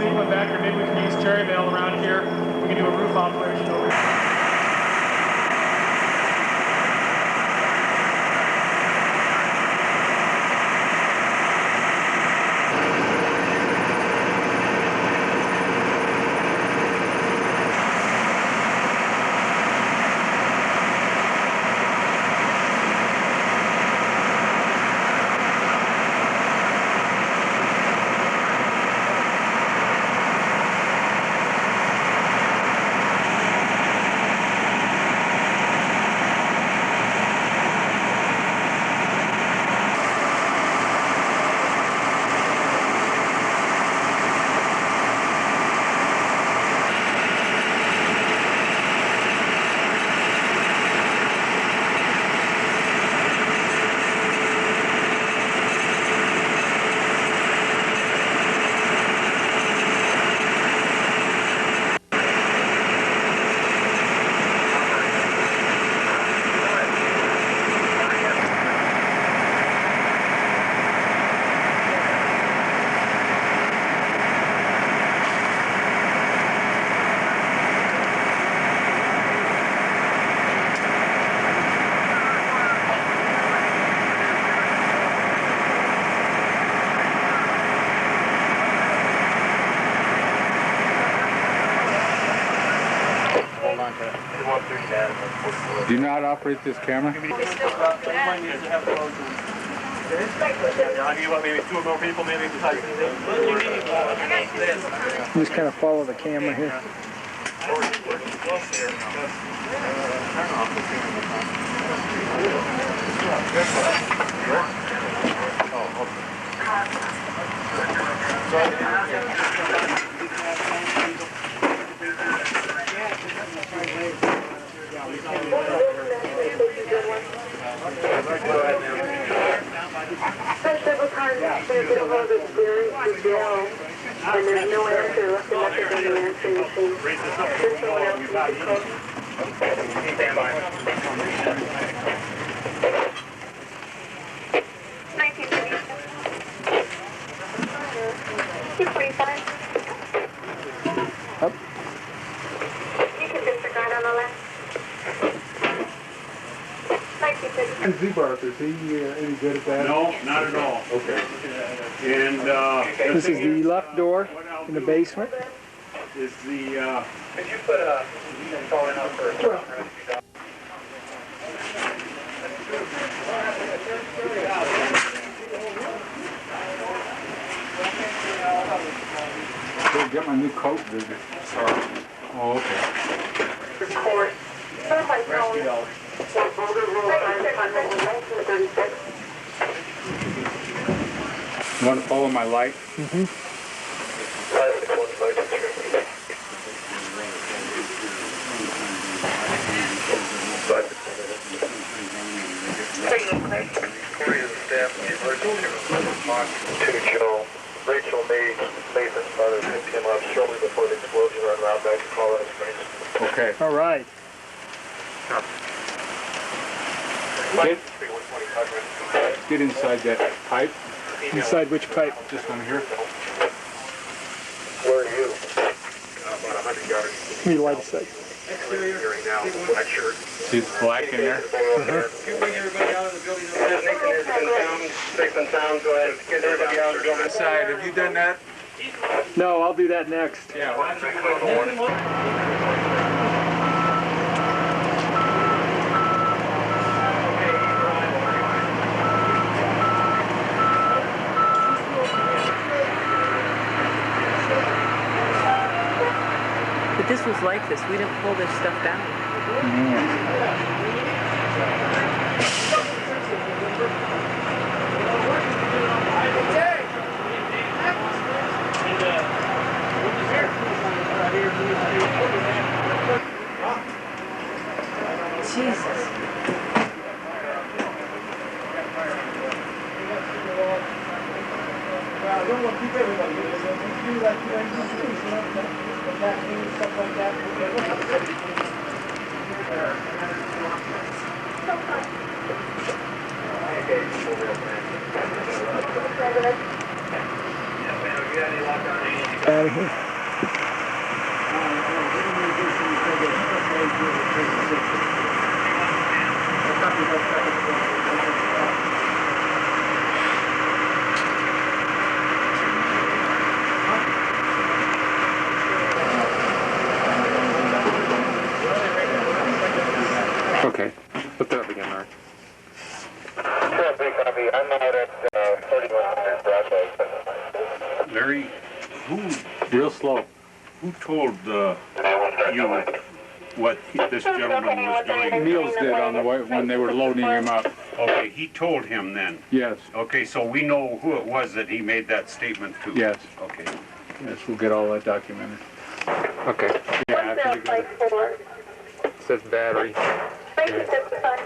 gasoline went back, or maybe we can use cherry bale around here. We can do a roof operation over here. Do you know how to operate this camera? Just kind of follow the camera here. Several times there's been a lot of experience with Bill, and there's no answer left in the answering machine. There's someone else who can call. Stand by. 245. Up. You can disregard on the left. Z-Barth, is he any good at that? No, not at all. Okay. And This is the left door in the basement. is the Could you put a call in up for a Did get my new coat, did you? Sorry. Oh, okay. Report. Certified phone. Boulder Road, 1936. You want to follow my light? Mm-hmm. To Joe, Rachel made Nathan's mother picked him up shortly before the explosion on Route back to Colorado Springs. Okay. All right. Get inside that pipe. Inside which pipe? Just one here. Where are you? About 100 yards. Give me light a sec. Right now, black shirt. See, it's black in there. You bring everybody out of the building. Nathan is safe and sound. Go ahead. Get everybody out of the building. Inside. Have you done that? No, I'll do that next. Yeah. Why don't you But this was like this. We didn't pull this stuff down. Jesus. I don't want to keep everybody. Do like you guys used to do, stuff like that. President. Out of here. Okay, put that up again, Mark. Sure, big copy. I'm out at 3100 Broadway. Larry, Real slow. who told you what this gentleman was doing? Niels did on the way when they were loading him up. Okay, he told him then. Yes, Okay, so we know who it was that he made that statement to. yes, Okay. yes, we'll get all that documented. Okay. Yeah, after we got it. 1054. Says battery. Thank you, 55.